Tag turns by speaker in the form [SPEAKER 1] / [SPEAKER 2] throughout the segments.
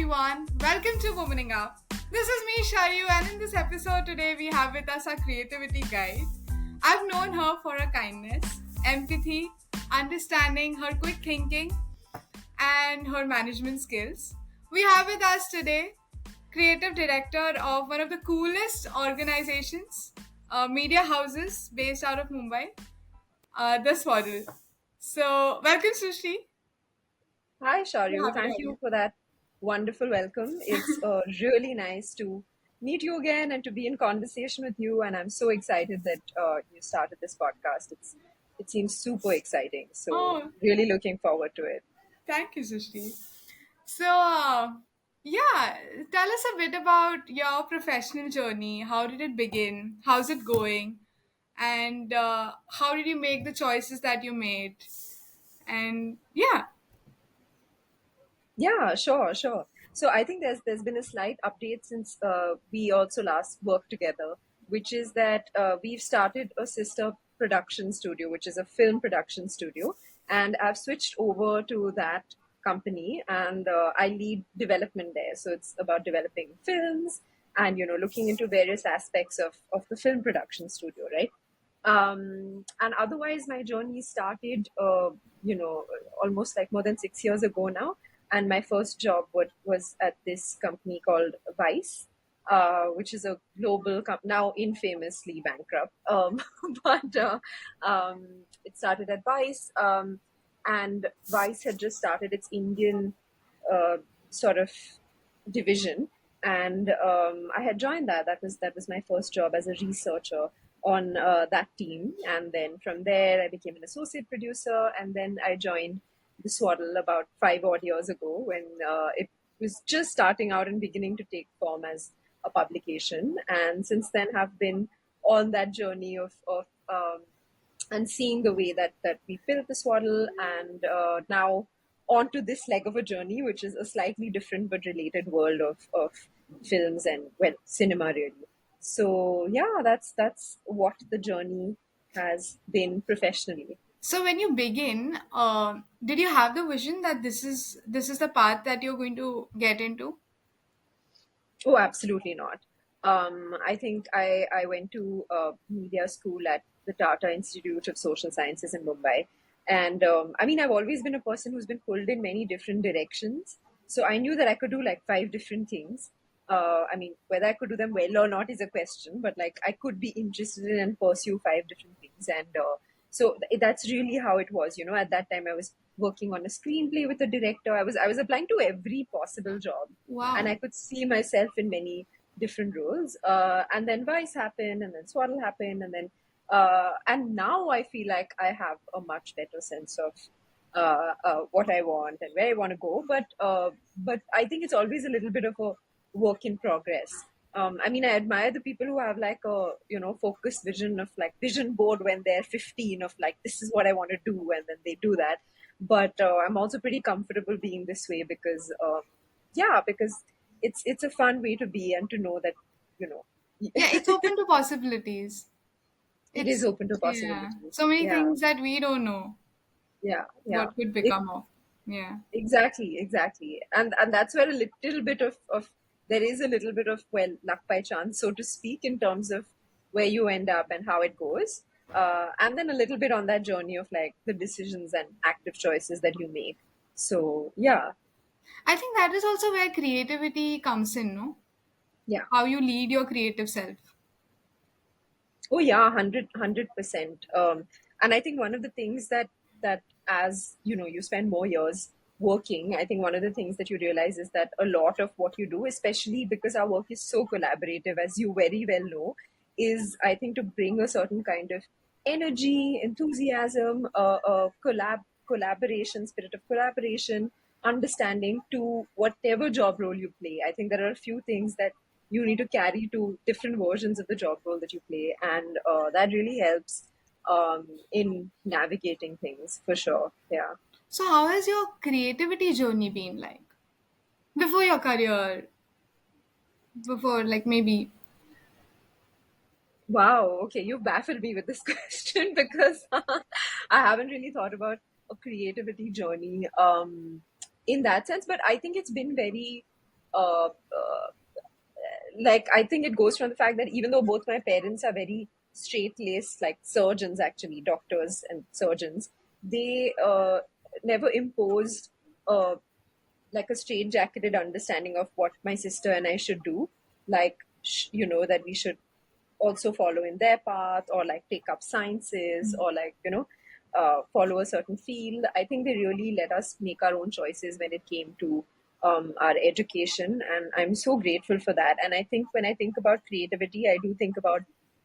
[SPEAKER 1] everyone. Welcome to Womaning Up. This is me, Shayu, and in this episode today we have with us our creativity guide. I've known her for her kindness, empathy, understanding, her quick thinking, and her management skills. We have with us today creative director of one of the coolest organizations, media houses based out of Mumbai, The Swaddle. So, welcome, Sushi.
[SPEAKER 2] Hi,
[SPEAKER 1] So
[SPEAKER 2] Sharyu.
[SPEAKER 1] happy to
[SPEAKER 2] Thank
[SPEAKER 1] have you.
[SPEAKER 2] you for that wonderful welcome. It's really nice to meet you again and to be in conversation with you. And I'm so excited that you started this podcast. It seems super exciting. So
[SPEAKER 1] Oh,
[SPEAKER 2] really looking forward to it.
[SPEAKER 1] thank you, Sushri. So, yeah, tell us a bit about your professional journey. How did it begin? How's it going? And how did you make the choices that you made? And yeah,
[SPEAKER 2] Yeah, sure. So I think there's been a slight update since we also last worked together, which is that we've started a sister production studio, which is a film production studio, and I've switched over to that company, and I lead development there. So it's about developing films and looking into various aspects of the film production studio, right? And otherwise, my journey started, almost like more than 6 years ago now. And my first job was at this company called Vice, which is a global now infamously bankrupt. But it started at Vice, and Vice had just started its Indian uh, sort of division, and I had joined that. That was my first job as a researcher on that team, and then from there I became an associate producer, and then I joined the Swaddle about 5 odd years ago when it was just starting out and beginning to take form as a publication, and since then have been on that journey of and seeing the way that we built the swaddle, and now onto this leg of a journey, which is a slightly different but related world of films and, well, cinema really. So yeah, that's what the journey has been professionally.
[SPEAKER 1] so when you begin, did you have the vision that this is the path that you're going to get into?
[SPEAKER 2] Oh, absolutely not. I think I went to media school at the Tata Institute of Social Sciences in Mumbai. And I mean, I've always been a person who's been pulled in many different directions. So I knew that I could do like five different things. I mean, whether I could do them well or not is a question, but like I could be interested in and pursue five different things. And so that's really how it was. At that time I was working on a screenplay with a director. I was applying to every possible job, and I
[SPEAKER 1] Wow.
[SPEAKER 2] could see myself in many different roles. And then Vice happened, and then Swaddle happened, and now I feel like I have a much better sense of what I want and where I want to go. But I think it's always a little bit of a work in progress. I mean, I admire the people who have like a focused vision of like vision board when they're 15 of like this is what I want to do, and then they do that. But I'm also pretty comfortable being this way because yeah, because it's a fun way to be and to know that you know
[SPEAKER 1] Yeah, it's open to possibilities.
[SPEAKER 2] it is
[SPEAKER 1] It's
[SPEAKER 2] open to
[SPEAKER 1] yeah,
[SPEAKER 2] possibilities.
[SPEAKER 1] so many
[SPEAKER 2] Yeah,
[SPEAKER 1] things that we don't know
[SPEAKER 2] yeah.
[SPEAKER 1] what could
[SPEAKER 2] It,
[SPEAKER 1] become of. Yeah.
[SPEAKER 2] exactly. And that's where a little bit of there is a little bit of, well, luck by chance, so to speak, in terms of where you end up and how it goes. And then a little bit on that journey of like the decisions and active choices that you make. So yeah,
[SPEAKER 1] I think that is also where creativity comes in, no?
[SPEAKER 2] yeah.
[SPEAKER 1] How you lead your creative self.
[SPEAKER 2] Oh yeah, 100%. And I think one of the things that as you spend more years working, I think one of the things that you realize is that a lot of what you do, especially because our work is so collaborative, as you very well know, is I think to bring a certain kind of energy, enthusiasm, collaboration, spirit of collaboration, understanding to whatever job role you play. I think there are a few things that you need to carry to different versions of the job role that you play, and that really helps in navigating things for sure. Yeah.
[SPEAKER 1] So how has your creativity journey been like? Before your career, before like maybe.
[SPEAKER 2] Wow. Okay, you baffled me with this question because I haven't really thought about a creativity journey in that sense, but I think it's been very like I think it goes from the fact that even though both my parents are very straight-laced, like surgeons, actually doctors and surgeons, they never imposed uh, like a straight-jacketed understanding of what my sister and I should do, like that we should also follow in their path, or like take up sciences, or like follow a certain field. I think they really let us make our own choices when it came to our education, and I'm so grateful for that. And I think when I think about creativity, I do think about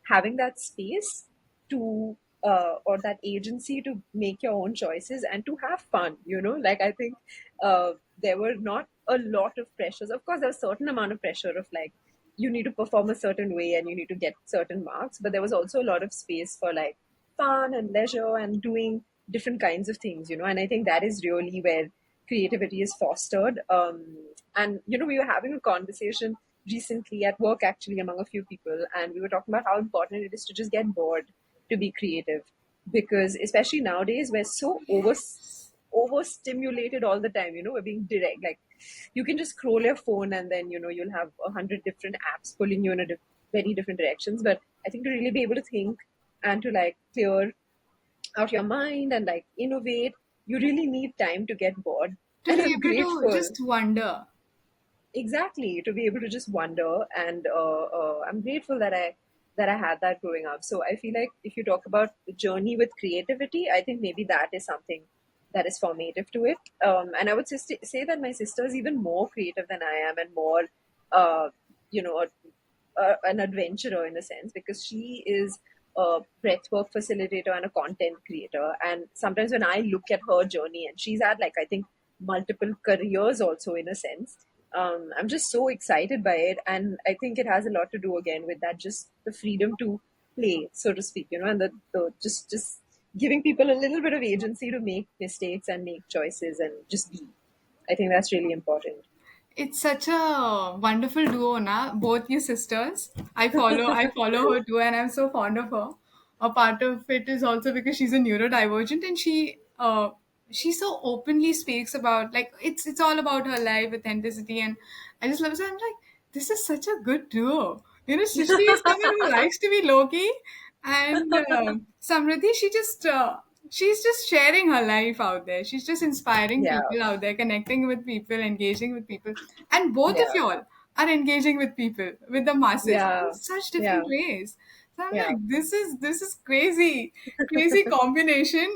[SPEAKER 2] having that space to or that agency to make your own choices and to have fun. Like I think there were not a lot of pressures. Of course, there's a certain amount of pressure of like you need to perform a certain way and you need to get certain marks, but there was also a lot of space for like fun and leisure and doing different kinds of things. And I think that is really where creativity is fostered. And we were having a conversation recently at work, actually, among a few people, and we were talking about how important it is to just get bored to be creative, because especially nowadays we're so overstimulated all the time. We're being direct, like you can just scroll your phone and then you'll have 100 different apps pulling you in very different directions. But I think to really be able to think and to like clear out your mind and like innovate, you really need time to get bored.
[SPEAKER 1] To
[SPEAKER 2] And
[SPEAKER 1] be
[SPEAKER 2] I'm
[SPEAKER 1] able to
[SPEAKER 2] grateful,
[SPEAKER 1] just wonder.
[SPEAKER 2] exactly, to be able to just wonder. And I'm grateful that I had that growing up. So I feel like if you talk about the journey with creativity, I think maybe that is something that is formative to it. And I would say that my sister is even more creative than I am, and more uh, you know an adventurer in a sense, because she is a breathwork facilitator and a content creator. And sometimes when I look at her journey, and she's had like I think multiple careers also in a sense, I'm just so excited by it. And I think it has a lot to do again with that, just the freedom to play, so to speak, and the just giving people a little bit of agency to make mistakes and make choices and just be. I think that's really important.
[SPEAKER 1] It's such a wonderful duo, na? Both you sisters. I follow her too, and I'm so fond of her. A part of it is also because she's a neurodivergent, and she so openly speaks about, like, it's all about her life, authenticity, and I just love it. So I'm like, this is such a good duo. Srishti is someone who likes to be low key, and Samriddhi, she's just sharing her life out there. She's just inspiring
[SPEAKER 2] Yeah,
[SPEAKER 1] people out there, connecting with people, engaging with people. And both of
[SPEAKER 2] yeah,
[SPEAKER 1] y'all are engaging with people, with the masses in
[SPEAKER 2] yeah,
[SPEAKER 1] such
[SPEAKER 2] yeah,
[SPEAKER 1] different ways. So I'm
[SPEAKER 2] yeah.
[SPEAKER 1] like, this is crazy, crazy combination.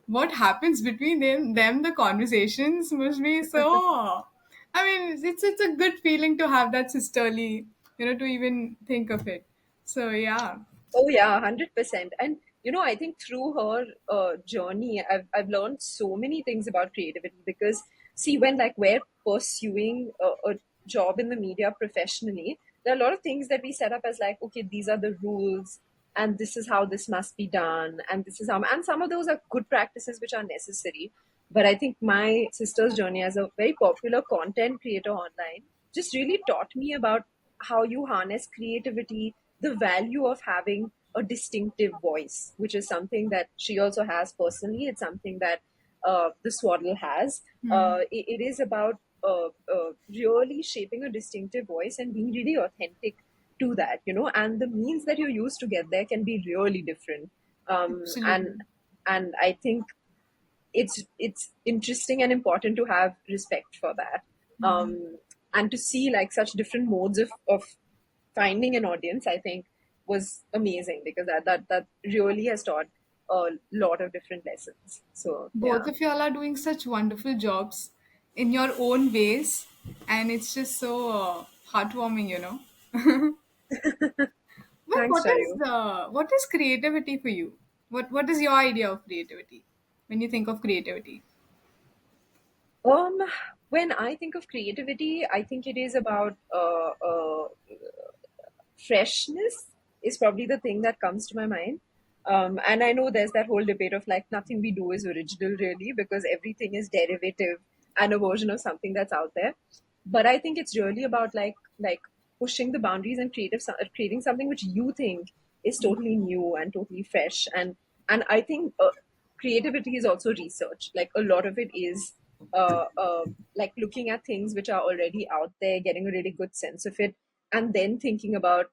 [SPEAKER 1] What happens between them, the conversations must be so. I mean, it's a good feeling to have that sisterly, to even think of it. So yeah.
[SPEAKER 2] Oh yeah, 100%. And I think through her journey, I've learned so many things about creativity, because see, when like we're pursuing a job in the media professionally, there are a lot of things that we set up as like, okay, these are the rules, and this is how this must be done, and this is how, and some of those are good practices which are necessary. But I think my sister's journey as a very popular content creator online just really taught me about how you harness creativity, the value of having a distinctive voice, which is something that she also has personally. It's something that the Swaddle has.
[SPEAKER 1] Hmm.
[SPEAKER 2] It is about really shaping a distinctive voice and being really authentic to that, and the means that you use to get there can be really different. Um, and
[SPEAKER 1] Absolutely.
[SPEAKER 2] and I think it's interesting and important to have respect for that, and to see like such different modes of finding an audience. I think was amazing, because that really has taught a lot of different lessons. So
[SPEAKER 1] Both
[SPEAKER 2] yeah.
[SPEAKER 1] of y'all are doing such wonderful jobs in your own ways, and it's just so heartwarming. But
[SPEAKER 2] Thanks, Chayu.
[SPEAKER 1] what is creativity for you? What is your idea of creativity when you think of creativity?
[SPEAKER 2] um when I think of creativity, I think it is about freshness is probably the thing that comes to my mind. And I know there's that whole debate of like nothing we do is original, really, because everything is derivative and a version of something that's out there. But I think it's really about like pushing the boundaries and creating something which you think is totally new and totally fresh. And I think creativity is also research. Like a lot of it is like looking at things which are already out there, getting a really good sense of it, and then thinking about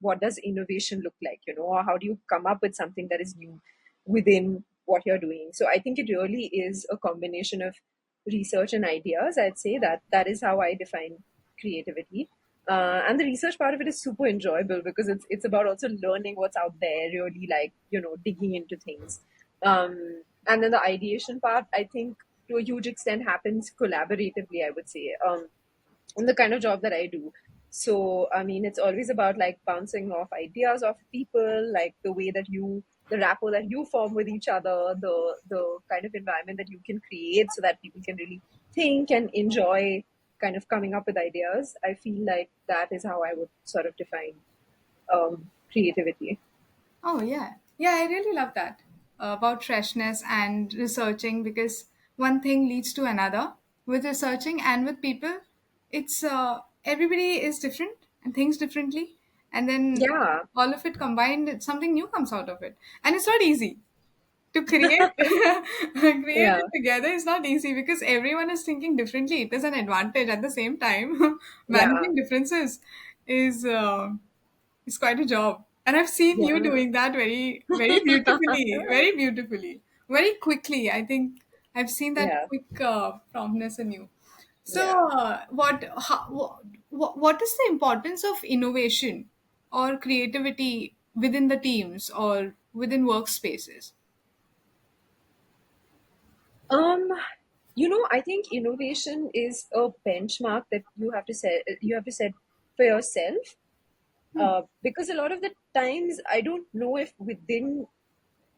[SPEAKER 2] what does innovation look like, or how do you come up with something that is new within what you're doing. So I think it really is a combination of research and ideas. I'd say that that is how I define creativity. And the research part of it is super enjoyable because it's about also learning what's out there, really like digging into things. And then the ideation part, I think, to a huge extent happens collaboratively. I would say, in the kind of job that I do. So, I mean, it's always about like bouncing off ideas of people, like the way that the rapport that you form with each other, the kind of environment that you can create so that people can really think and enjoy kind of coming up with ideas. I feel like that is how I would sort of define creativity.
[SPEAKER 1] Oh, yeah. Yeah, I really love that about freshness and researching because one thing leads to another. With researching and with people, it's everybody is different and thinks differently. And then
[SPEAKER 2] Yeah,
[SPEAKER 1] all of it combined, something new comes out of it. And it's not easy to create create
[SPEAKER 2] yeah,
[SPEAKER 1] it together is not easy because everyone is thinking differently. It is an advantage at the same time.
[SPEAKER 2] yeah,
[SPEAKER 1] Managing differences is it's quite a job. And I've seen you
[SPEAKER 2] yeah.
[SPEAKER 1] doing that very, very beautifully, very beautifully, very quickly. I think I've seen that
[SPEAKER 2] Yeah,
[SPEAKER 1] quick promptness in you.
[SPEAKER 2] yeah.
[SPEAKER 1] So, what is the importance of innovation or creativity within the teams or within workspaces?
[SPEAKER 2] Um, I think innovation is a benchmark that you have to set for yourself. Because a lot of the times, I don't know if within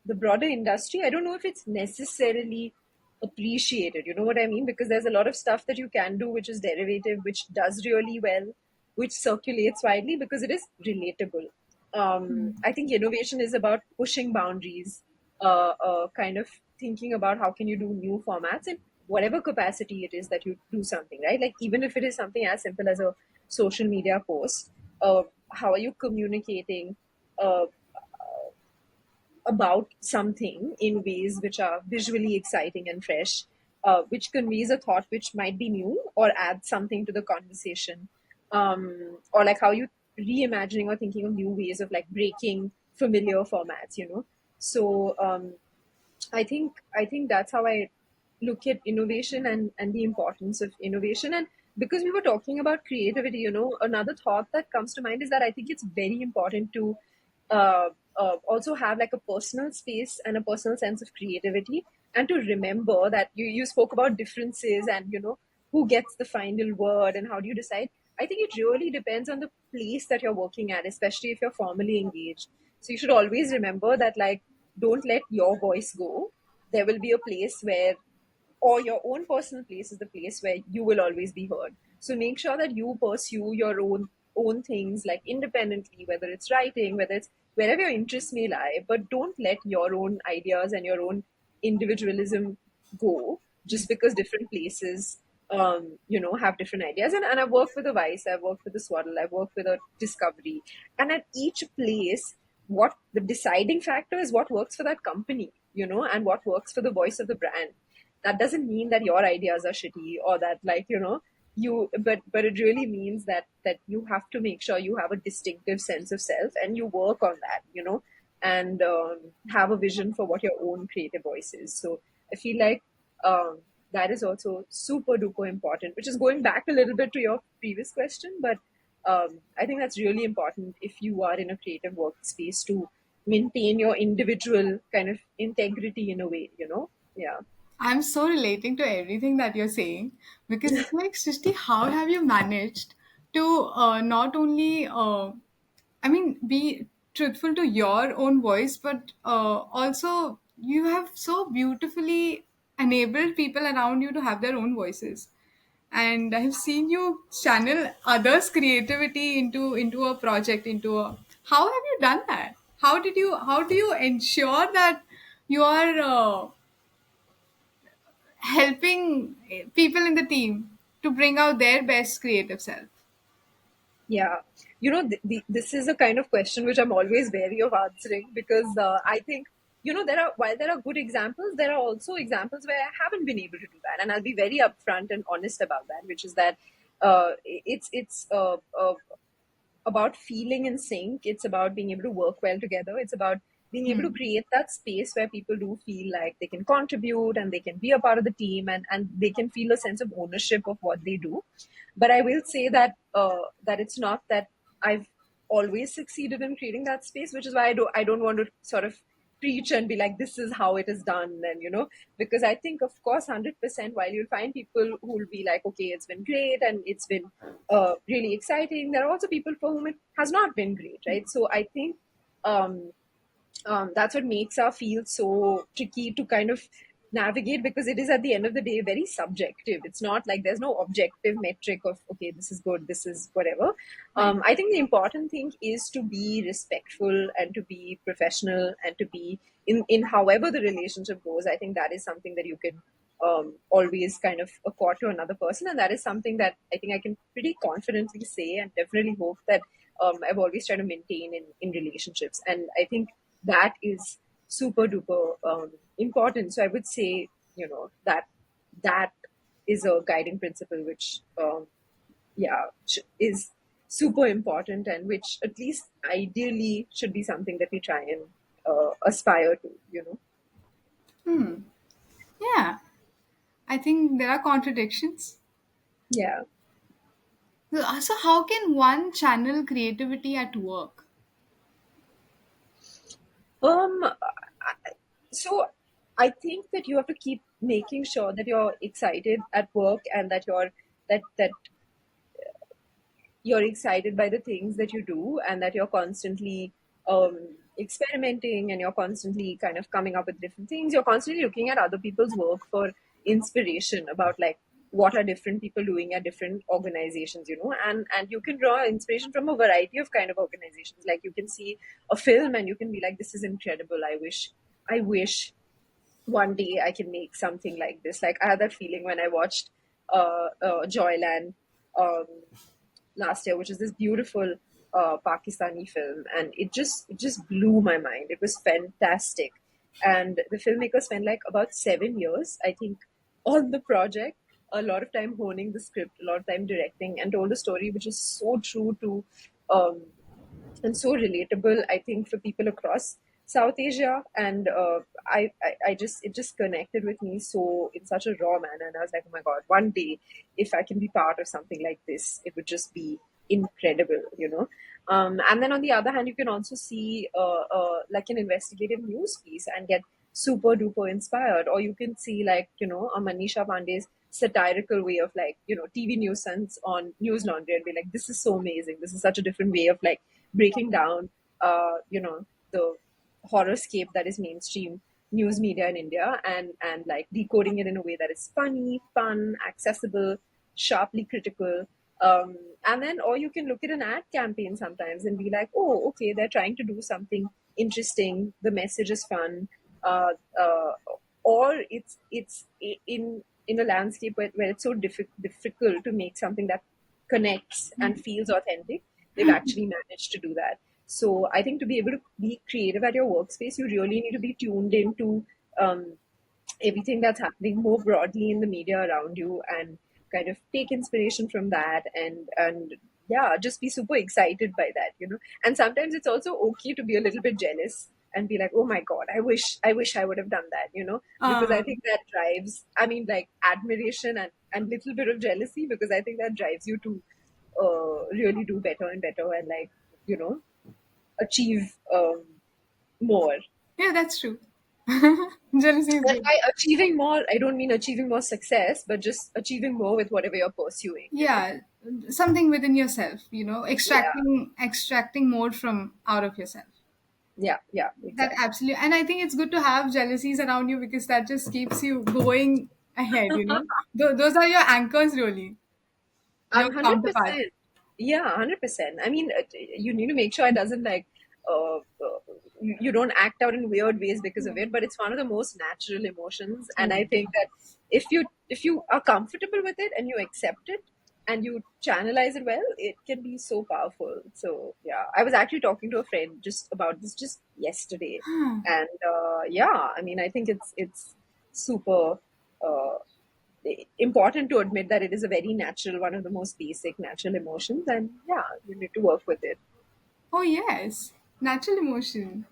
[SPEAKER 2] the broader industry, I don't know if it's necessarily appreciated. You know what I mean? Because there's a lot of stuff that you can do which is derivative, which does really well, which circulates widely because it is relatable. I think innovation is about pushing boundaries, kind of thinking about how can you do new formats in whatever capacity it is that you do something, right? Like even if it is something as simple as a social media post, how are you communicating? Uh, about something in ways which are visually exciting and fresh, which conveys a thought which might be new or adds something to the conversation, or like how you reimagining or thinking of new ways of like breaking familiar formats. So I think that's how I look at innovation and the importance of innovation. And because we were talking about creativity, another thought that comes to mind is that I think it's very important to also have like a personal space and a personal sense of creativity, and to remember that you spoke about differences and who gets the final word and how do you decide. I think it really depends on the place that you're working at, especially if you're formally engaged. So you should always remember that, like, don't let your voice go. There will be a place where, or your own personal place is the place where you will always be heard. So make sure that you pursue your own things, like independently, whether it's writing, whether it's wherever your interests may lie, but don't let your own ideas and your own individualism go just because different places have different ideas. And I've worked with a Vice, I've worked with a Swaddle, I've worked with a Discovery, and at each place, what the deciding factor is what works for that company, and what works for the voice of the brand. That doesn't mean that your ideas are shitty, or that, like, but it really means that you have to make sure you have a distinctive sense of self and you work on that, and have a vision for what your own creative voice is. So I feel like that is also super duper important, which is going back a little bit to your previous question. But I think that's really important if you are in a creative workspace, to maintain your individual kind of integrity in a way. Yeah.
[SPEAKER 1] I'm so relating to everything that you're saying because it's like, Srishti, how have you managed to not only, I mean, be truthful to your own voice, but also you have so beautifully enabled people around you to have their own voices. And I've seen you channel others' creativity into a project, into a. How have you done that? How did you? How do you ensure that you are helping people in the team to bring out their best creative self?
[SPEAKER 2] Yeah, this is a kind of question which I'm always wary of answering, because I think while there are good examples, there are also examples where I haven't been able to do that, and I'll be very upfront and honest about that, which is that it's about feeling in sync. It's about being able to work well together. It's about being able to create that space where people do feel like they can contribute and they can be a part of the team, and they can feel a sense of ownership of what they do. But I will say that that it's not that I've always succeeded in creating that space, which is why I don't want to sort of preach and be like, this is how it is done. And because I think, of course, 100%, while you'll find people who will be like, okay, it's been great and it's been really exciting, there are also people for whom it has not been great, right? So I think that's what makes our field so tricky to kind of navigate, because it is at the end of the day very subjective. It's not like there's no objective metric of, okay, this is good, this is whatever. I think the important thing is to be respectful and to be professional and to be in however the relationship goes. I think that is something that you can always kind of accord to another person, and that is something that I think I can pretty confidently say and definitely hope that I've always tried to maintain in relationships. And I think that is super duper important. So I would say, that is a guiding principle, which is super important, and which at least ideally should be something that we try and aspire to.
[SPEAKER 1] Yeah. I think there are contradictions.
[SPEAKER 2] Yeah.
[SPEAKER 1] So how can one channel creativity at work?
[SPEAKER 2] Um, so I think that you have to keep making sure that you're excited at work, and that you're excited by the things that you do, and that you're constantly experimenting, and you're constantly kind of coming up with different things. You're constantly looking at other people's work for inspiration about like what are different people doing at different organizations, and you can draw inspiration from a variety of kind of organizations. Like you can see a film and you can be like, this is incredible. I wish one day I can make something like this. Like I had that feeling when I watched Joyland um, last year, which is this beautiful Pakistani film, and it just blew my mind. It was fantastic, and the filmmaker spent like about 7 years, I think, on the project. A lot of time honing the script, a lot of time directing, and told a story which is so true to um, and so relatable, I think, for people across South Asia. And I just it just connected with me so in such a raw manner, and I was like, oh my god, one day if I can be part of something like this, it would just be incredible. And then on the other hand, you can also see like an investigative news piece and get super duper inspired, or you can see like a Manisha Pandey's satirical way of like TV news sense on News Laundry, and be like, this is so amazing, this is such a different way of like breaking down the horrorscape that is mainstream news media in India, and like decoding it in a way that is funny, fun, accessible, sharply critical. And then, or you can look at an ad campaign sometimes and be like, oh, okay, they're trying to do something interesting, the message is fun, uh, uh, or it's in a landscape where it's so difficult to make something that connects and feels authentic. They've actually managed to do that. So I think to be able to be creative at your workspace, you really need to be tuned into um, everything that's happening more broadly in the media around you, and kind of take inspiration from that, and yeah, just be super excited by that. And sometimes it's also okay to be a little bit jealous and be like, oh my god, I wish I would have done that. Because I
[SPEAKER 1] Uh,
[SPEAKER 2] think that drives, I mean, like admiration and little bit of jealousy, because I think that drives you to really do better and better, and like you know achieve more.
[SPEAKER 1] yeah, that's true. Jealousy is
[SPEAKER 2] And
[SPEAKER 1] good.
[SPEAKER 2] by achieving more, I don't mean achieving more success, but just achieving more with whatever you're pursuing.
[SPEAKER 1] Yeah, something within yourself,
[SPEAKER 2] Yeah,
[SPEAKER 1] extracting more from out of yourself.
[SPEAKER 2] yeah,
[SPEAKER 1] That
[SPEAKER 2] exactly.
[SPEAKER 1] absolutely, and I think it's good to have jealousies around you because that just keeps you going ahead. Those are your anchors, really, your
[SPEAKER 2] And
[SPEAKER 1] counterparts.
[SPEAKER 2] 100%. Yeah, 100%. I mean, you need to make sure it doesn't like, you don't act out in weird ways because of it, but it's one of the most natural emotions. And
[SPEAKER 1] True.
[SPEAKER 2] I think that if you are comfortable with it and you accept it, and you channelize it well, it can be so powerful. So yeah, I was actually talking to a friend just about this just yesterday, and yeah, I mean, I think it's super uh, important to admit that it is a very natural, one of the most basic natural emotions, and yeah, you need to work with it.
[SPEAKER 1] Oh yes, natural emotion.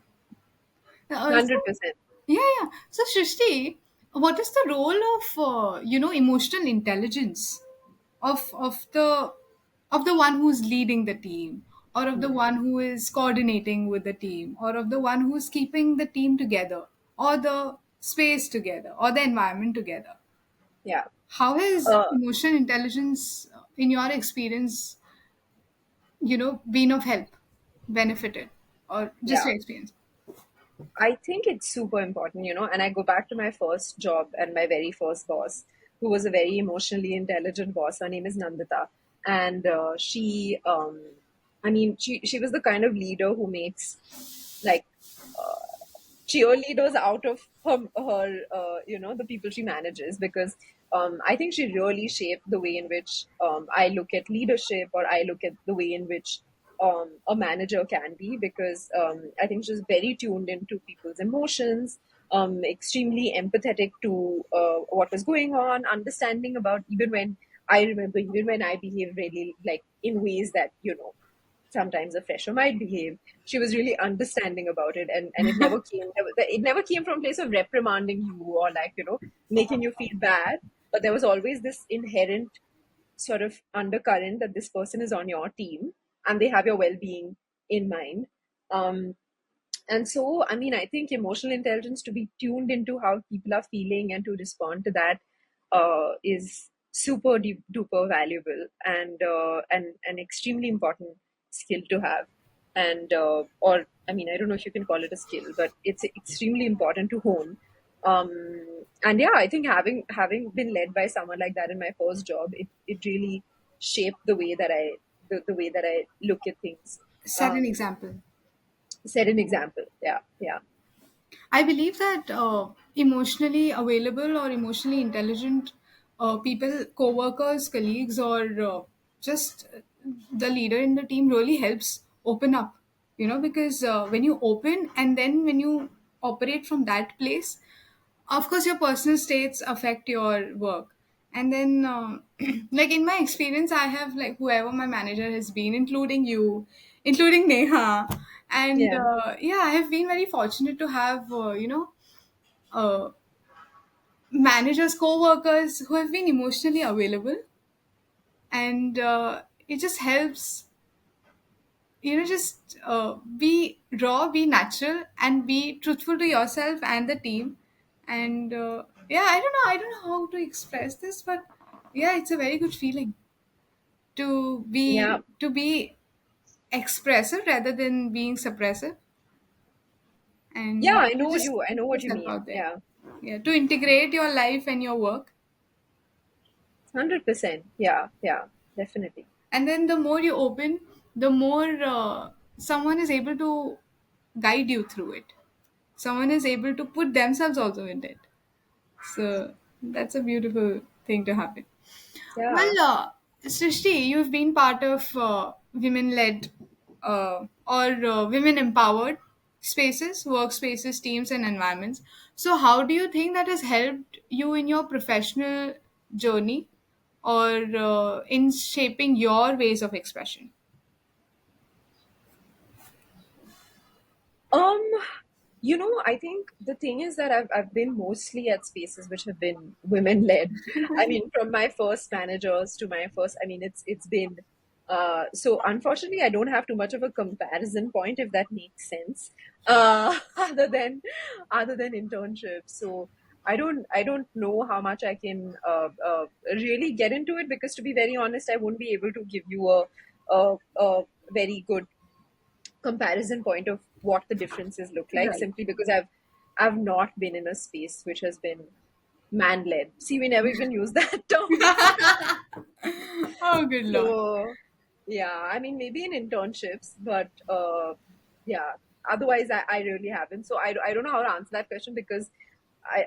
[SPEAKER 1] So
[SPEAKER 2] 100%.
[SPEAKER 1] yeah, yeah. So Shrishti, what is the role of emotional intelligence of the one who's leading the team, or of the
[SPEAKER 2] Hmm.
[SPEAKER 1] one who is coordinating with the team, or of the one who's keeping the team together, or the space together, or the environment together?
[SPEAKER 2] Yeah.
[SPEAKER 1] How has
[SPEAKER 2] Uh,
[SPEAKER 1] emotional intelligence, in your experience, been of help, benefited, or just
[SPEAKER 2] yeah.
[SPEAKER 1] your experience?
[SPEAKER 2] I think it's super important, and I go back to my first job and my very first boss, who was a very emotionally intelligent boss. Her name is Nandita. And I mean, she was the kind of leader who makes like cheerleaders out of her, the people she manages, because I think she really shaped the way in which I look at leadership, or I look at the way in which a manager can be, because I think she's very tuned into people's emotions, extremely empathetic to what was going on, understanding about, even when I remember, even when I behaved really like in ways that, sometimes a fresher might behave, she was really understanding about it, and it never came from a place of reprimanding you, or like, making you feel bad, but there was always this inherent sort of undercurrent that this person is on your team and they have your well-being in mind. Um, and so, I mean, I think emotional intelligence, to be tuned into how people are feeling and to respond to that, is super duper valuable, and an extremely important skill to have. And or I mean, I don't know if you can call it a skill, but it's extremely important to hone. Um, and yeah, I think having been led by someone like that in my first job, it really shaped the way that I look at things.
[SPEAKER 1] Set an
[SPEAKER 2] Um,
[SPEAKER 1] example.
[SPEAKER 2] Set an example. Yeah, yeah,
[SPEAKER 1] I believe that emotionally available or emotionally intelligent people, co-workers, colleagues, or just the leader in the team really helps open up. Because when you open and then when you operate from that place, of course your personal states affect your work. And then like in my experience, I have, like, whoever my manager has been, including you, including Neha, and
[SPEAKER 2] yeah.
[SPEAKER 1] yeah, I have been very fortunate to have uh, managers, co-workers who have been emotionally available, and it just helps, just be raw, be natural, and be truthful to yourself and the team. And yeah, I don't know how to express this, but yeah, it's a very good feeling to
[SPEAKER 2] Yeah,
[SPEAKER 1] be expressive rather than being suppressive,
[SPEAKER 2] yeah,
[SPEAKER 1] and to just
[SPEAKER 2] I
[SPEAKER 1] put
[SPEAKER 2] know what you
[SPEAKER 1] yourself
[SPEAKER 2] mean.
[SPEAKER 1] out there.
[SPEAKER 2] Yeah,
[SPEAKER 1] Yeah, to integrate your life and your work.
[SPEAKER 2] 100%. Yeah, yeah, definitely.
[SPEAKER 1] And then the more you open, the more someone is able to guide you through it. Someone is able to put themselves also in it. So that's a beautiful thing to happen.
[SPEAKER 2] Yeah.
[SPEAKER 1] Well, Srishti, you've been part of women-led or women-empowered spaces, workspaces, teams, and environments. So, how do you think that has helped you in your professional journey, or in shaping your ways of expression?
[SPEAKER 2] Um, I think the thing is that I've been mostly at spaces which have been women led. I mean, from my first managers to my first, I mean, it's been so unfortunately I don't have too much of a comparison point, if that makes sense. Other than internships. So I don't know how much I can really get into it, because to be very honest, I won't be able to give you a very good comparison point of what the differences look like,
[SPEAKER 1] Right.
[SPEAKER 2] simply because I've not been in a space which has been man led. See, we never even use that term.
[SPEAKER 1] Oh, good lord.
[SPEAKER 2] So yeah, I mean, maybe in internships, but yeah, otherwise I really haven't. So I don't know how to answer that question, because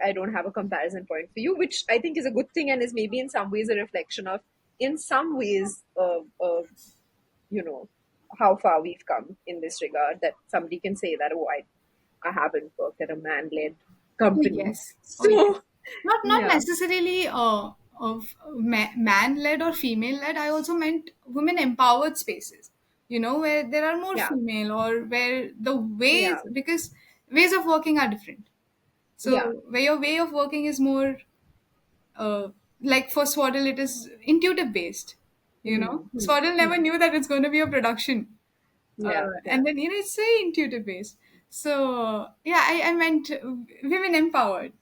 [SPEAKER 2] I don't have a comparison point for you, which I think is a good thing, and is maybe in some ways a reflection of in some ways, you know, how far we've come in this regard, that somebody can say that, oh, I haven't worked at a man-led
[SPEAKER 1] Oh
[SPEAKER 2] company.
[SPEAKER 1] yes. Oh yes.
[SPEAKER 2] So,
[SPEAKER 1] Not
[SPEAKER 2] yeah,
[SPEAKER 1] necessarily of man led or female led. I also meant women empowered spaces. You know, where there are more
[SPEAKER 2] yeah,
[SPEAKER 1] female, or where the ways,
[SPEAKER 2] yeah,
[SPEAKER 1] because ways of working are different. So
[SPEAKER 2] yeah.
[SPEAKER 1] where your way of working is more uh, like for Swaddle, it is intuitive based. You
[SPEAKER 2] Hmm,
[SPEAKER 1] know,
[SPEAKER 2] hmm,
[SPEAKER 1] Swaddle never
[SPEAKER 2] hmm.
[SPEAKER 1] knew that it's going to be a production,
[SPEAKER 2] Yeah, yeah.
[SPEAKER 1] and then it's very intuitive based. So yeah, I meant women empowered,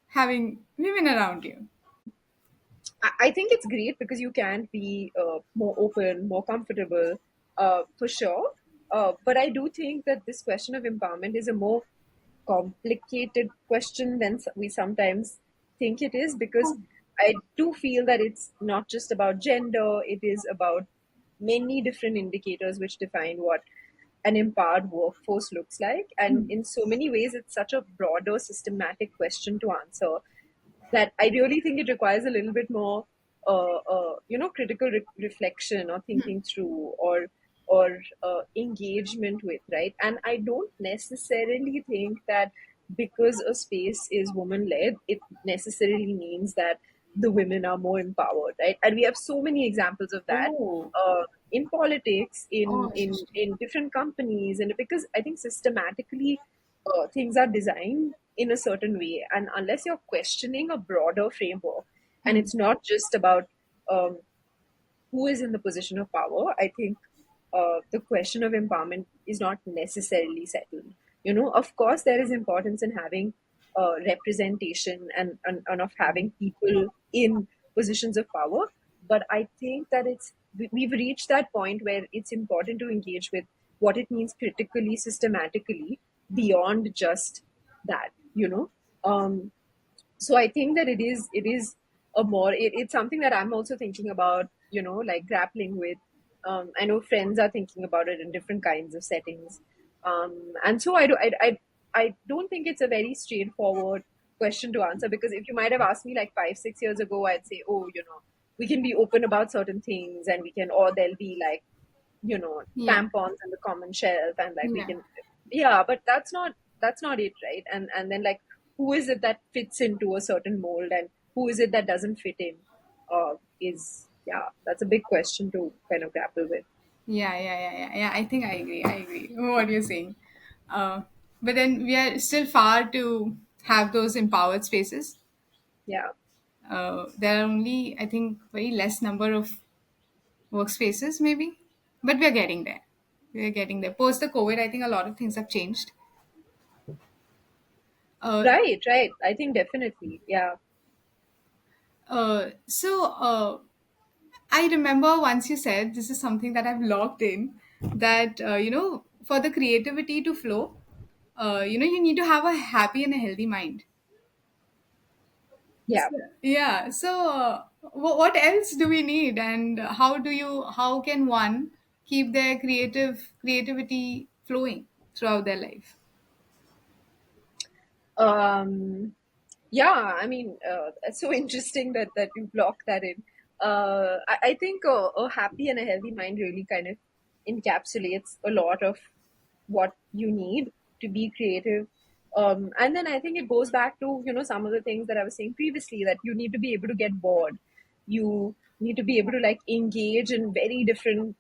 [SPEAKER 1] having women around you.
[SPEAKER 2] I think it's great because you can be more open, more comfortable, for sure. But I do think that this question of empowerment is a more complicated question than we sometimes think it is, because I do feel that it's not just about gender, it is about many different indicators which define what an empowered workforce looks like. And in so many ways, it's such a broader, systematic question to answer that I really think it requires a little bit more, critical reflection or thinking through, or engagement with, right? And I don't necessarily think that because a space is woman led, it necessarily means that the women are more empowered, right? And we have so many examples of that.
[SPEAKER 1] Oh,
[SPEAKER 2] In politics,
[SPEAKER 1] oh,
[SPEAKER 2] in different companies, and because I think systematically things are designed in a certain way, and unless you're questioning a broader framework, and it's not just about um, who is in the position of power, I think the question of empowerment is not necessarily settled. Of course, there is importance in having representation, and of having people in positions of power. But I think that we've reached that point where it's important to engage with what it means critically, systematically, beyond just that. So I think that it is it's something that I'm also thinking about, like grappling with. I know friends are thinking about it in different kinds of settings. And so I don't think it's a very straightforward question to answer, because if you might have asked me like 5 6 years ago, I'd say, oh, we can be open about certain things, and we can, or there'll be like,
[SPEAKER 1] yeah,
[SPEAKER 2] tampons in the common shelf, and like we
[SPEAKER 1] yeah,
[SPEAKER 2] can, yeah, but that's not it, right? And then, like, who is it that fits into a certain mold, and who is it that doesn't fit in, is, yeah, that's a big question to kind of grapple with.
[SPEAKER 1] yeah. I think I agree. I agree with what you're saying. Uh, but then we are still far to have those empowered spaces.
[SPEAKER 2] Yeah,
[SPEAKER 1] There are only, I think, very less number of workspaces, maybe, but we are getting there. We are getting there. Post the COVID, I think a lot of things have changed. Uh,
[SPEAKER 2] right, I think definitely, yeah.
[SPEAKER 1] so I remember once you said, this is something that I've logged in, that for the creativity to flow, you need to have a happy and a healthy mind.
[SPEAKER 2] Yeah.
[SPEAKER 1] Yeah. So what else do we need, and how can one keep their creativity flowing throughout their life?
[SPEAKER 2] um Yeah, I mean, it's so interesting that you blocked that in. I think a happy and a healthy mind really kind of encapsulates a lot of what you need to be creative. And then I think it goes back to, some of the things that I was saying previously, that you need to be able to get bored. You need to be able to like engage in very different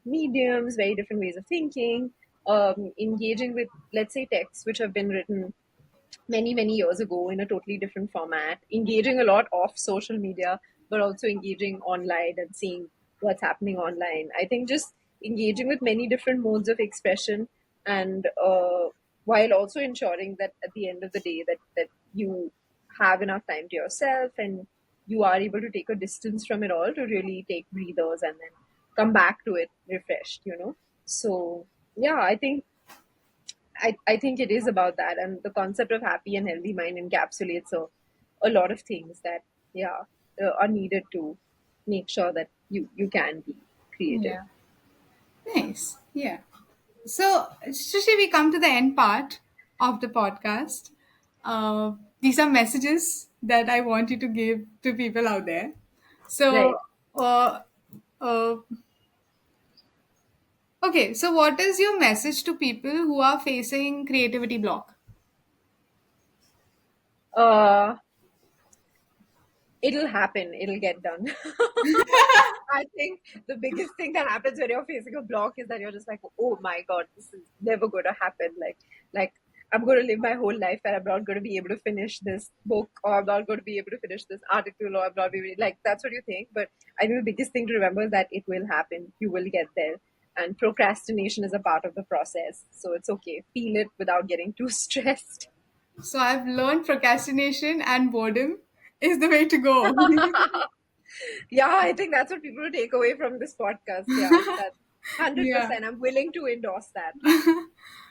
[SPEAKER 2] mediums, very different ways of thinking, engaging with, let's say, texts which have been written many years ago in a totally different format, engaging a lot off social media, but also engaging online and seeing what's happening online. I think just engaging with many different modes of expression, and while also ensuring that at the end of the day, that you have enough time to yourself, and you are able to take a distance from it all to really take breathers and then come back to it refreshed. So yeah, I think it is about that, and the concept of happy and healthy mind encapsulates a lot of things that, yeah, are needed to make sure that you can be creative.
[SPEAKER 1] Yeah. Nice. Yeah. So, Shashi, we come to the end part of the podcast. These are messages that I want you to give to people out there. So,
[SPEAKER 2] Right.
[SPEAKER 1] Uh, uh, okay, so what is your message to people who are facing creativity block?
[SPEAKER 2] Uh, it'll happen. It'll get done. I think the biggest thing that happens when you're facing a block is that you're just like, oh my god, this is never going to happen. Like I'm going to live my whole life and I'm not going to be able to finish this book, or I'm not going to be able to finish this article, or I'm not be like that's what you think. But I think the biggest thing to remember is that it will happen. You will get there, and procrastination is a part of the process. So it's okay. Feel it without getting too stressed.
[SPEAKER 1] So I've learned procrastination and boredom is the way to go.
[SPEAKER 2] Yeah, I think that's what people take away from this podcast. Yeah, that's
[SPEAKER 1] Yeah.
[SPEAKER 2] 100%. I'm willing to endorse that.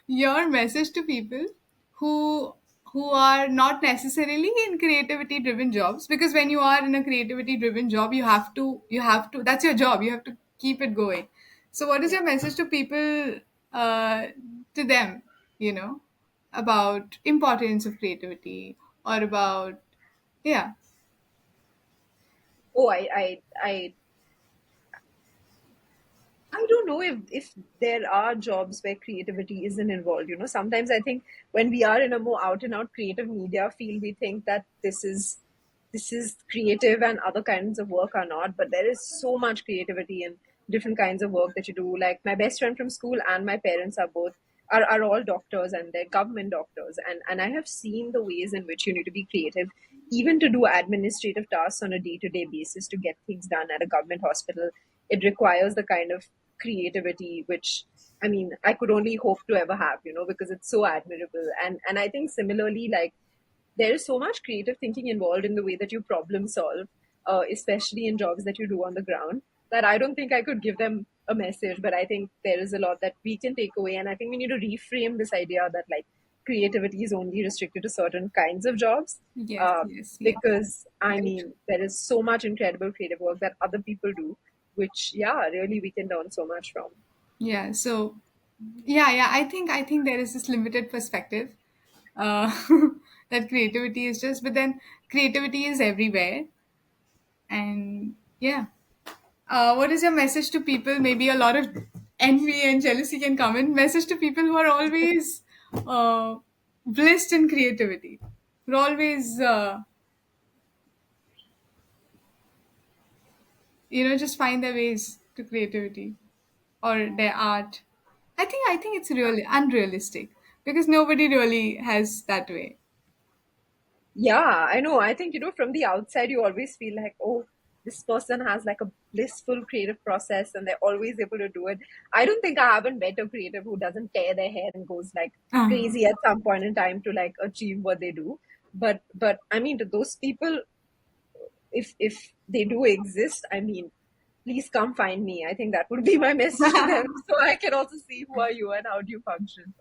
[SPEAKER 1] Your message to people who who are not necessarily in creativity driven jobs, because when you are in a creativity driven job you have to that's your job, you have to keep it going. So what is
[SPEAKER 2] Yeah.
[SPEAKER 1] your message to people, uh, to them, you know, about importance of creativity, or about, yeah.
[SPEAKER 2] Oh, I don't know if there are jobs where creativity isn't involved. You know, sometimes I think when we are in a more out and out creative media field, we think that this is creative and other kinds of work are not. But there is so much creativity in different kinds of work that you do. Like my best friend from school and my parents are both are all doctors, and they're government doctors, and I have seen the ways in which you need to be creative, even to do administrative tasks on a day-to-day basis to get things done at a government hospital. It requires the kind of creativity which, I mean, I could only hope to ever have, because it's so admirable. And I think similarly, like, there is so much creative thinking involved in the way that you problem solve, especially in jobs that you do on the ground, that I don't think I could give them a message. But I think there is a lot that we can take away. And I think we need to reframe this idea that, like, creativity is only restricted to certain kinds of jobs.
[SPEAKER 1] Yes,
[SPEAKER 2] Uh,
[SPEAKER 1] yes, yes.
[SPEAKER 2] because, I
[SPEAKER 1] Very
[SPEAKER 2] mean,
[SPEAKER 1] true.
[SPEAKER 2] there is so much incredible creative work that other people do, which, yeah, really we can learn so much from.
[SPEAKER 1] Yeah, so yeah, I think there is this limited perspective, uh, that creativity is just, but then creativity is everywhere. And yeah, what is your message to people? Maybe a lot of envy and jealousy can come in. Message to people who are always uh, blissed in creativity, who are always just find their ways to creativity or their art. I think it's really unrealistic, because nobody really has that way.
[SPEAKER 2] Yeah, I know. I think, from the outside, you always feel like, oh, this person has like a blissful creative process and they're always able to do it. I don't think I haven't met a creative who doesn't tear their hair and goes like
[SPEAKER 1] Ah.
[SPEAKER 2] crazy at some point in time to like achieve what they do. But I mean, to those people, if they do exist, I mean, please come find me. I think that would be my message to them, so I can also see who are you and how do you function.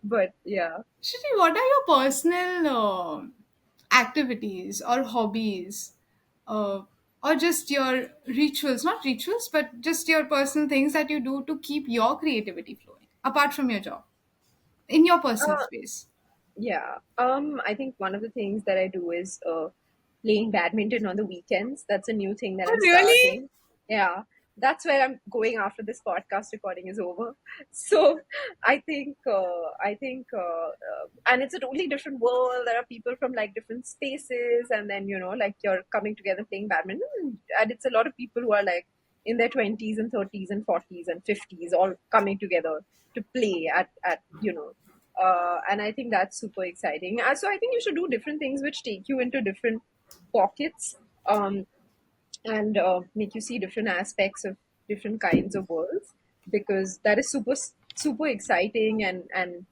[SPEAKER 2] But yeah.
[SPEAKER 1] Shruti, what are your personal activities or hobbies, uh, or just your rituals? Not rituals, but just your personal things that you do to keep your creativity flowing, apart from your job, in your personal
[SPEAKER 2] Uh,
[SPEAKER 1] space.
[SPEAKER 2] Yeah. I think one of the things that I do is playing badminton on the weekends. That's a new thing that
[SPEAKER 1] Oh,
[SPEAKER 2] I'm
[SPEAKER 1] really?
[SPEAKER 2] starting. Yeah. That's where I'm going after this podcast recording is over. So and it's a totally different world. There are people from like different spaces, and then like you're coming together playing badminton, and it's a lot of people who are like in their 20s and 30s and 40s and 50s all coming together to play and I think that's super exciting. So I think you should do different things which take you into different pockets, um, and make you see different aspects of different kinds of worlds, because that is super exciting, and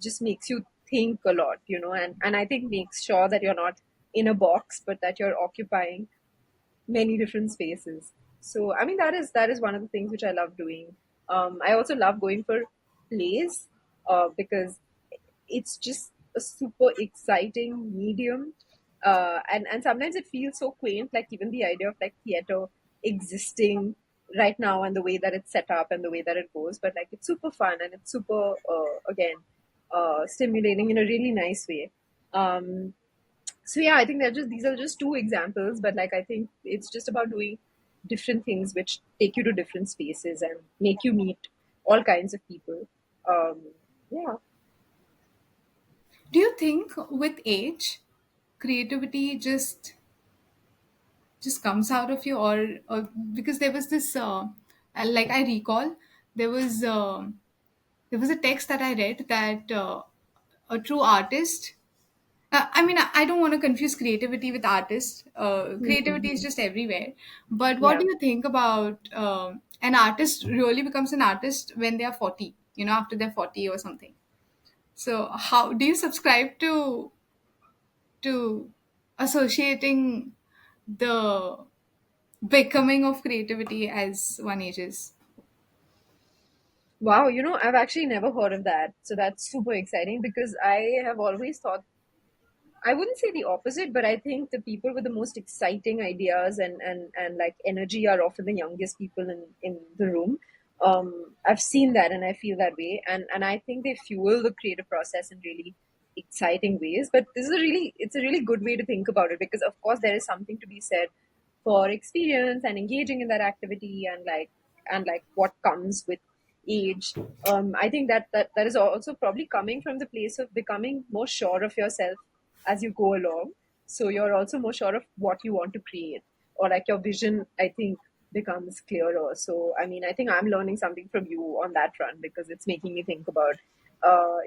[SPEAKER 2] just makes you think a lot, and I think makes sure that you're not in a box, but that you're occupying many different spaces. So I mean that is one of the things which I love doing. I also love going for plays, because it's just a super exciting medium, and sometimes it feels so quaint, like even the idea of like theater existing right now and the way that it's set up and the way that it goes, but like it's super fun and it's super again stimulating in a really nice way. So yeah, I think these are just two examples, but like I think it's just about doing different things which take you to different spaces and make you meet all kinds of people. Um, yeah.
[SPEAKER 1] Do you think with age, creativity just comes out of you, or because there was this like I recall there was there was a text that I read that a true artist. I mean, I don't want to confuse creativity with artist. Creativity is
[SPEAKER 2] Mhm.
[SPEAKER 1] just everywhere. But what
[SPEAKER 2] Yeah.
[SPEAKER 1] do you think about an artist really becomes an artist when they are 40, after they're 40 or something? So, how do you subscribe to associating the becoming of creativity as one ages?
[SPEAKER 2] Wow, I've actually never heard of that. So that's super exciting because I have always thought, I wouldn't say the opposite, but I think the people with the most exciting ideas and like energy are often the youngest people in the room. I've seen that and I feel that way. And I think they fuel the creative process in really exciting ways. But it's a really good way to think about it because of course there is something to be said for experience and engaging in that activity and like what comes with age. I think that is also probably coming from the place of becoming more sure of yourself as you go along. So you're also more sure of what you want to create, or like your vision, I think, becomes clearer. So, I mean, I think I'm learning something from you on that front because it's making me think about,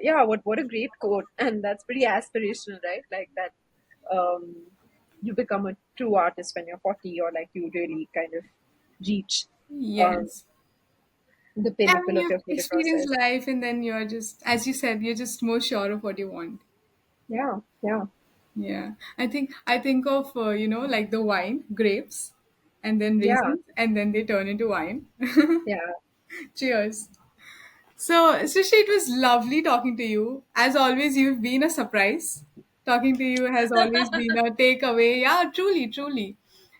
[SPEAKER 2] yeah, what a great quote. And that's pretty aspirational, right? Like that, um, you become a true artist when you're 40, or like you really kind of reach um,
[SPEAKER 1] Yes.
[SPEAKER 2] the
[SPEAKER 1] I mean,
[SPEAKER 2] pinnacle of
[SPEAKER 1] you've
[SPEAKER 2] your creative
[SPEAKER 1] experienced
[SPEAKER 2] process.
[SPEAKER 1] life, and then you're just, as you said, you're just more sure of what you want.
[SPEAKER 2] Yeah, yeah,
[SPEAKER 1] Yeah, I think of like the wine, grapes, and then
[SPEAKER 2] yeah,
[SPEAKER 1] raisins, and then they turn into wine.
[SPEAKER 2] yeah.
[SPEAKER 1] Cheers. So, Srishi, it was lovely talking to you. As always, you've been a surprise. Talking to you has always been a takeaway. Yeah, truly, truly.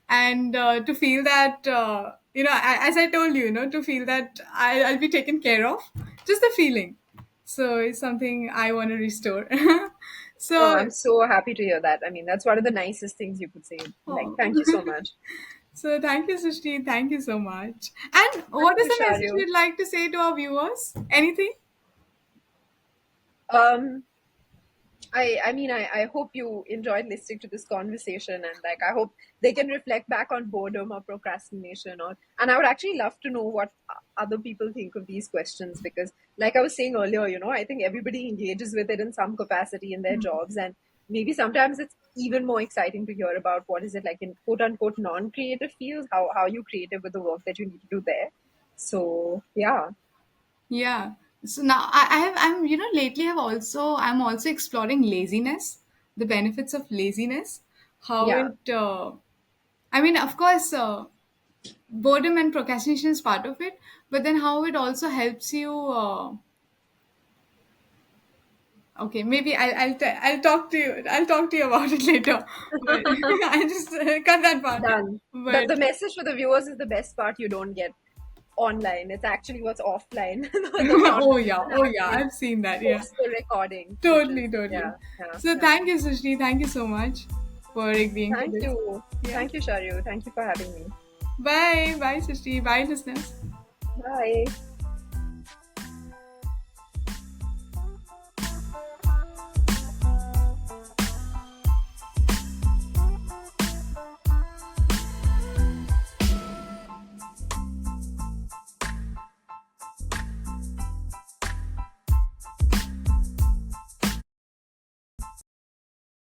[SPEAKER 1] And to feel that, as I told you, to feel that I'll be taken care of, just the feeling. So, it's something I want to restore.
[SPEAKER 2] Oh,
[SPEAKER 1] So,
[SPEAKER 2] I'm so happy to hear that. I mean, that's one of the nicest things you could say. Like,
[SPEAKER 1] oh.
[SPEAKER 2] thank you so much.
[SPEAKER 1] So, thank you, Srishti. Thank you so much. And
[SPEAKER 2] Thank
[SPEAKER 1] what is
[SPEAKER 2] you,
[SPEAKER 1] the message
[SPEAKER 2] Sharyu.
[SPEAKER 1] you'd like to say to our viewers? Anything?
[SPEAKER 2] Um, I hope you enjoyed listening to this conversation, and like I hope they can reflect back on boredom or procrastination, and I would actually love to know what other people think of these questions because like I was saying earlier, I think everybody engages with it in some capacity in their jobs, and maybe sometimes it's even more exciting to hear about what is it like in quote unquote non-creative fields, how you creative with the work that you need to do there. So yeah.
[SPEAKER 1] Yeah. So now I'm lately I'm also exploring laziness, the benefits of laziness, how
[SPEAKER 2] Yeah.
[SPEAKER 1] it, I mean, of course, boredom and procrastination is part of it, but then how it also helps you. Okay, maybe I'll talk to you about it later. But I just cut that part.
[SPEAKER 2] Done. The,
[SPEAKER 1] But
[SPEAKER 2] the message for the viewers is the best part you don't get online. It's actually what's offline. The
[SPEAKER 1] oh
[SPEAKER 2] conversation
[SPEAKER 1] yeah, oh yeah,
[SPEAKER 2] happening
[SPEAKER 1] I've seen that. Yeah,
[SPEAKER 2] post the recording, which
[SPEAKER 1] totally,
[SPEAKER 2] is,
[SPEAKER 1] totally.
[SPEAKER 2] yeah, yeah,
[SPEAKER 1] So
[SPEAKER 2] yeah.
[SPEAKER 1] thank you, Sushri. Thank you so much for agreeing to
[SPEAKER 2] Thank
[SPEAKER 1] this.
[SPEAKER 2] you.
[SPEAKER 1] Yeah.
[SPEAKER 2] Thank you, Sharyu. Thank you for having me.
[SPEAKER 1] Bye. Bye, Sushri. Bye, listeners.
[SPEAKER 2] Bye.